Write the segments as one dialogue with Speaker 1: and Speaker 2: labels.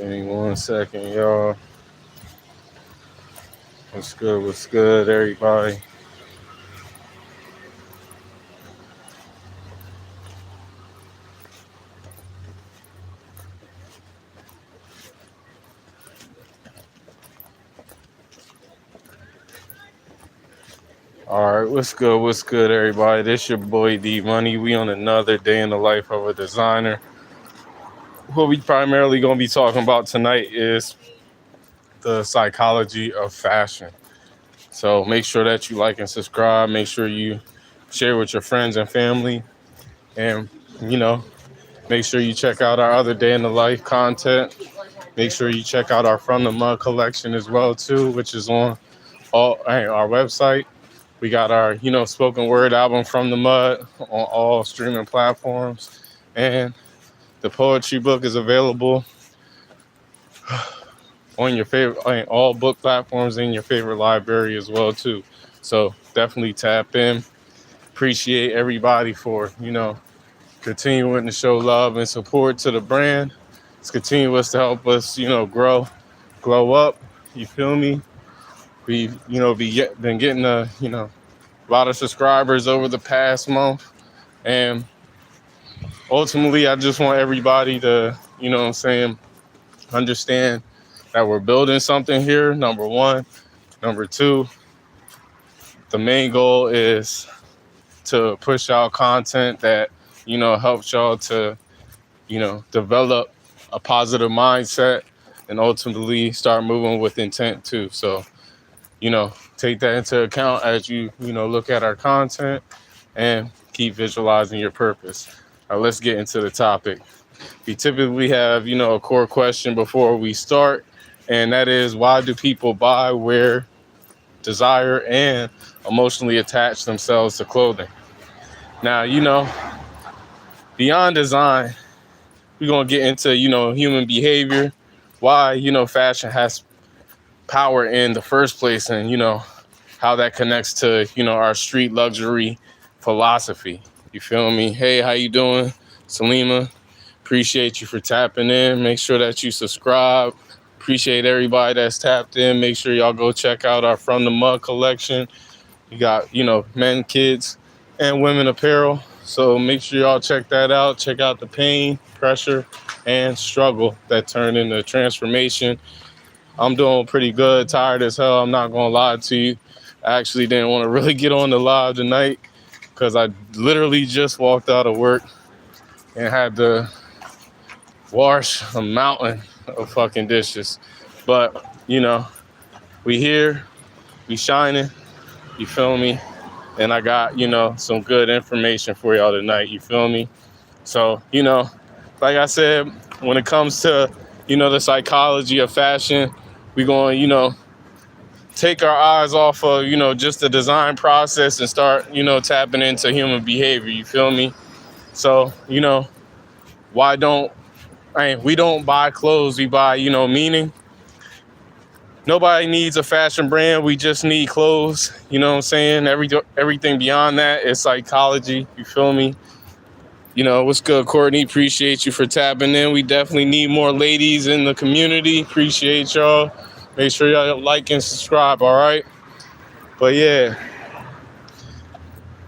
Speaker 1: Give me 1 second, y'all. What's good, everybody? All right, what's good, everybody? This your boy D Money. We on another day in the life of a designer. What we primarily gonna be talking about tonight is the psychology of fashion. So make sure that you like and subscribe. Make sure you share with your friends and family, and you know, make sure you check out our other day in the life content. Make sure you check out our From the Mud collection as well too, which is on our website. We got our, spoken word album From the Mud on all streaming platforms. And the poetry book is available on your favorite, on all book platforms in your favorite library as well too. So definitely tap in. Appreciate everybody for, continuing to show love and support to the brand. It's continuous to help us, grow up. You feel me? We've, been getting a lot of subscribers over the past month. And ultimately, I just want everybody to, understand that we're building something here, number one. Number two, the main goal is to push out content that, helps y'all to, develop a positive mindset and ultimately start moving with intent too. So, take that into account as you, look at our content and keep visualizing your purpose. Now, let's get into the topic. We typically have, a core question before we start, and that is, why do people buy, wear, desire, and emotionally attach themselves to clothing? Now, beyond design, we're going to get into, human behavior, why, fashion has power in the first place, and, how that connects to, our street luxury philosophy. You feel me? Hey, how you doing, Salima? Appreciate you for tapping in. Make sure that you subscribe. Appreciate everybody that's tapped in. Make sure y'all go check out our From the Mud collection. You got, men, kids, and women apparel. So make sure y'all check that out. Check out the pain, pressure, and struggle that turned into transformation. I'm doing pretty good. Tired as hell. I'm not going to lie to you. I actually didn't want to really get on the live tonight because I literally just walked out of work and had to wash a mountain of fucking dishes. But, we here, we shining, you feel me? And I got, some good information for y'all tonight, you feel me? So, like I said, when it comes to, the psychology of fashion, we're going, take our eyes off of, just the design process and start, tapping into human behavior, you feel me? So, we don't buy clothes, we buy, meaning. Nobody needs a fashion brand, we just need clothes, you know what I'm saying? Everything beyond that is psychology, you feel me? What's good, Courtney? Appreciate you for tapping in. We definitely need more ladies in the community. Appreciate y'all. Make sure y'all like and subscribe, all right? But yeah,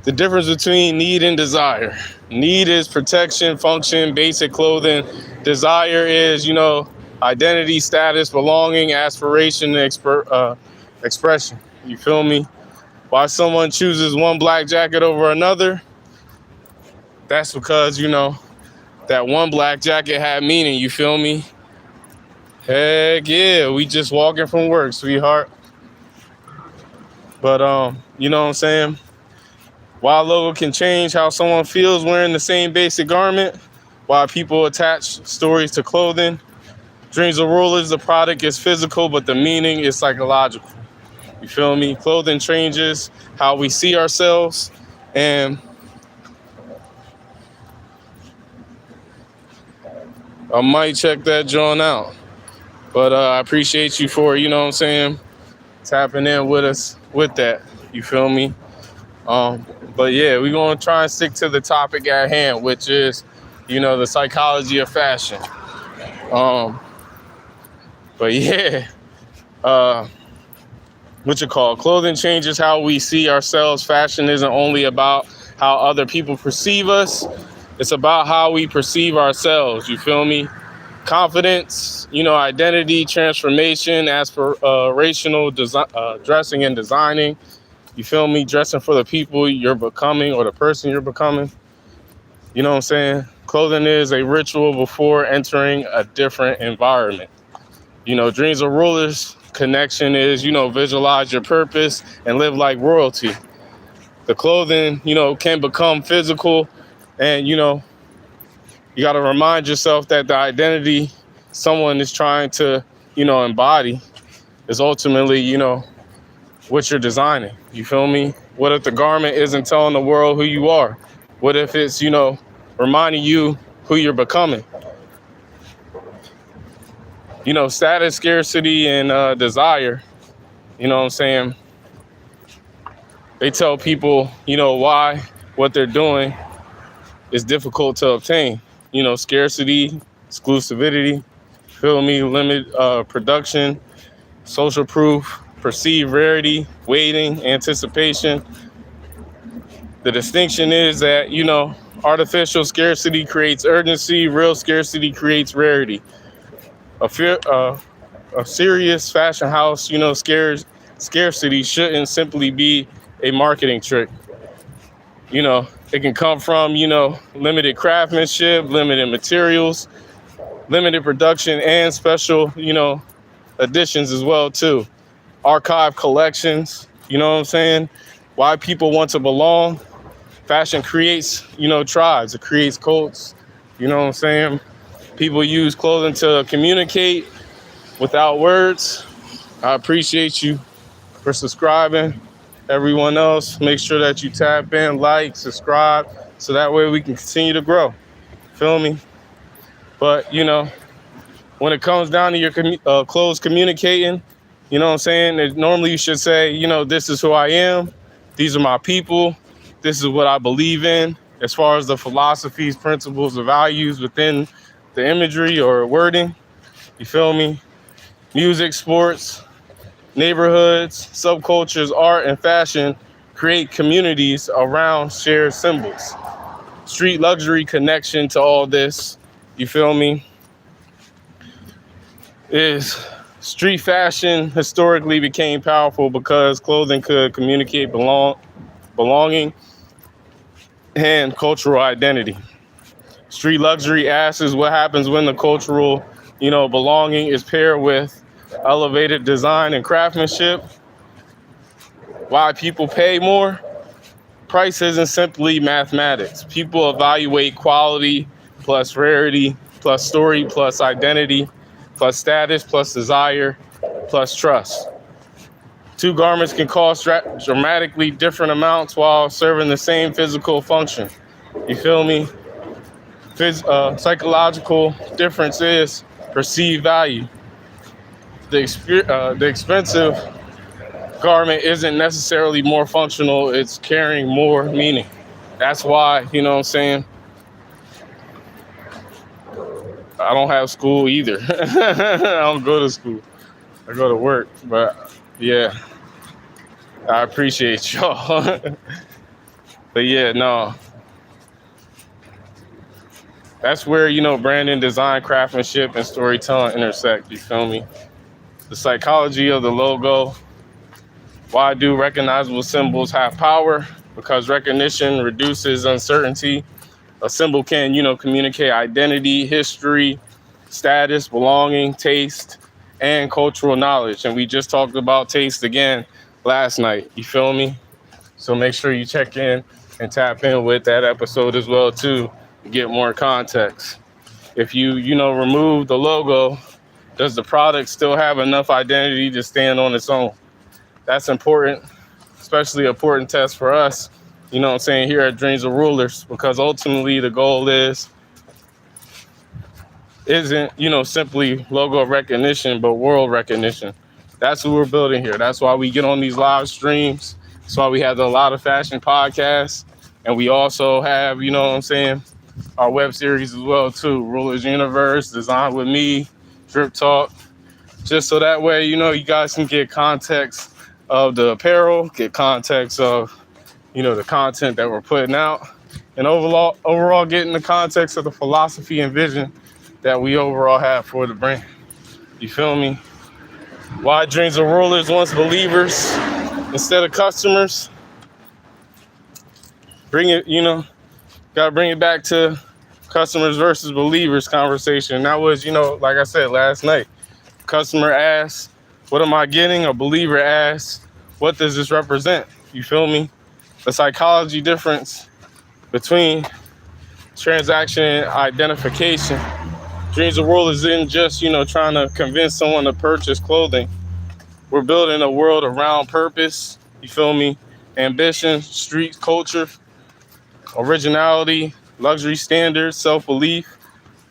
Speaker 1: the difference between need and desire. Need is protection, function, basic clothing. Desire is, identity, status, belonging, aspiration, expression. You feel me? Why someone chooses one black jacket over another? That's because, that one black jacket had meaning. You feel me? Heck yeah, we just walking from work, sweetheart. But, you know what I'm saying? While logo can change how someone feels wearing the same basic garment, while people attach stories to clothing, dreams of rulers, the product is physical, but the meaning is psychological. You feel me? Clothing changes how we see ourselves, and I might check that joint out. But I appreciate you for, tapping in with us with that. You feel me? But yeah, we're going to try and stick to the topic at hand, which is, the psychology of fashion. But yeah, clothing changes how we see ourselves. Fashion isn't only about how other people perceive us. It's about how we perceive ourselves. You feel me? Confidence, identity, transformation, aspirational dressing and designing. You feel me? Dressing for the people you're becoming or the person you're becoming. You know what I'm saying? Clothing is a ritual before entering a different environment. Dreams of rulers. Connection is, visualize your purpose and live like royalty. The clothing, can become physical, and, you got to remind yourself that the identity someone is trying to, embody is ultimately, what you're designing. You feel me? What if the garment isn't telling the world who you are? What if it's, reminding you who you're becoming? Status, scarcity, and desire, you know what I'm saying? They tell people, why what they're doing is difficult to obtain. Scarcity, exclusivity, feel me, limit production, social proof, perceived rarity, waiting, anticipation. The distinction is that, artificial scarcity creates urgency, real scarcity creates rarity. A serious fashion house, scarcity shouldn't simply be a marketing trick. It can come from, limited craftsmanship, limited materials, limited production, and special, editions as well, too. Archive collections, you know what I'm saying? Why people want to belong. Fashion creates, tribes. It creates cults, you know what I'm saying? People use clothing to communicate without words. I appreciate you for subscribing. Everyone else, make sure that you tap in, like, subscribe, so that way we can continue to grow. Feel me? But, when it comes down to your clothes communicating, you know what I'm saying? Normally you should say, this is who I am. These are my people. This is what I believe in as far as the philosophies, principles, the values within the imagery or wording. You feel me? Music, sports, neighborhoods, subcultures, art, and fashion create communities around shared symbols. Street luxury connection to all this, you feel me, is street fashion historically became powerful because clothing could communicate belonging and cultural identity. Street luxury asks what happens when the cultural, belonging is paired with elevated design and craftsmanship. Why people pay more? Price isn't simply mathematics. People evaluate quality plus rarity plus story plus identity plus status plus desire plus trust. Two garments can cost dramatically different amounts while serving the same physical function. You feel me? Psychological difference is perceived value. The expensive garment isn't necessarily more functional, it's carrying more meaning. That's why, you know what I'm saying, I don't have school either. I don't go to school. I go to work. But yeah, I appreciate y'all. But yeah, no. That's where, branding, design, craftsmanship, and storytelling intersect. You feel me? The psychology of the logo. Why do recognizable symbols have power? Because recognition reduces uncertainty. A symbol can, communicate identity, history, status, belonging, taste, and cultural knowledge. And we just talked about taste again last night. You feel me? So make sure you check in and tap in with that episode as well, too, to get more context. If you, remove the logo, does the product still have enough identity to stand on its own? That's important, especially an important test for us, you know what I'm saying, here at Dreams of Rulers, because ultimately the goal isn't, simply logo recognition, but world recognition. That's what we're building here. That's why we get on these live streams. That's why we have a lot of fashion podcasts. And we also have, you know what I'm saying, our web series as well, too. Rulers Universe, Design with Me, Drip Talk, just so that way, you guys can get context of the apparel, get context of, the content that we're putting out, and overall getting the context of the philosophy and vision that we overall have for the brand. You feel me? Why dreams of rulers once believers instead of customers? Bring it, gotta bring it back to customers versus believers conversation. That was, like I said last night, customer asks, what am I getting? A believer asks, what does this represent? You feel me? The psychology difference between transaction and identification. Dreams of World isn't just, trying to convince someone to purchase clothing. We're building a world around purpose, you feel me? Ambition, street culture, originality, luxury standards, self-belief.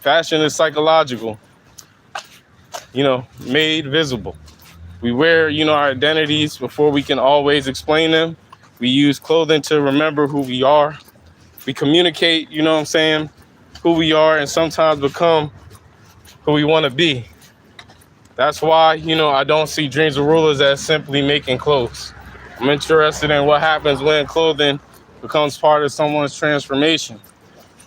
Speaker 1: Fashion is psychological, made visible. We wear, our identities before we can always explain them. We use clothing to remember who we are. We communicate, who we are, and sometimes become who we want to be. That's why, I don't see dreams of rulers as simply making clothes. I'm interested in what happens when clothing becomes part of someone's transformation.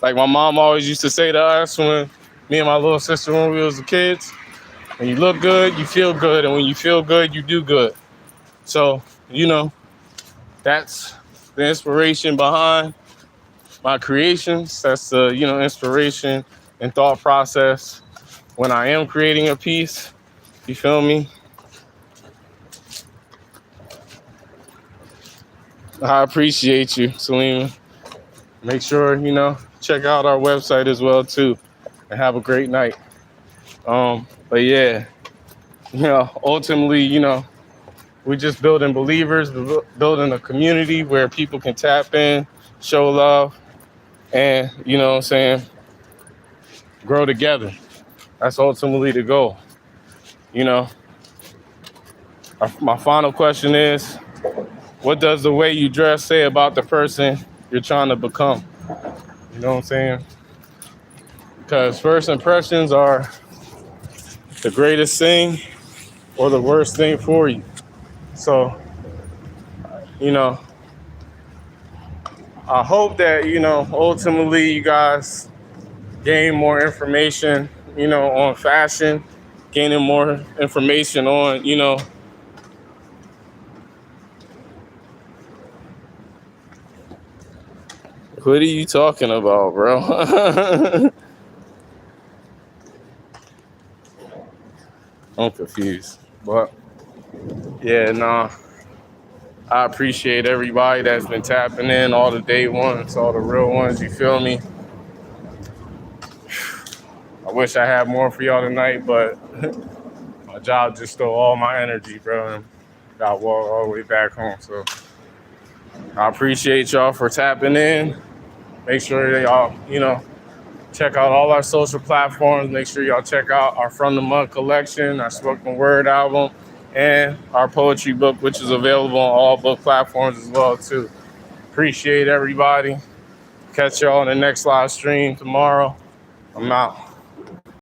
Speaker 1: Like my mom always used to say to us when me and my little sister, when we was kids, when you look good, you feel good. And when you feel good, you do good. So, that's the inspiration behind my creations. That's the, inspiration and thought process when I am creating a piece. You feel me? I appreciate you, Salima. Make sure, check out our website as well, too. And have a great night. But yeah, ultimately, we're just building believers, building a community where people can tap in, show love, and, grow together. That's ultimately the goal. My final question is, what does the way you dress say about the person you're trying to become? You know what I'm saying? Because first impressions are the greatest thing or the worst thing for you. So, I hope that, ultimately you guys gain more information, on fashion, gaining more information on, what are you talking about, bro? I'm confused. But yeah, nah. I appreciate everybody that's been tapping in, all the day ones, all the real ones, you feel me? I wish I had more for y'all tonight, but my job just stole all my energy, bro. And got to walk all the way back home. So I appreciate y'all for tapping in. Make sure that y'all, check out all our social platforms. Make sure y'all check out our From the Mud collection, our spoken word album, and our poetry book, which is available on all book platforms as well, too. Appreciate everybody. Catch y'all on the next live stream tomorrow. I'm out.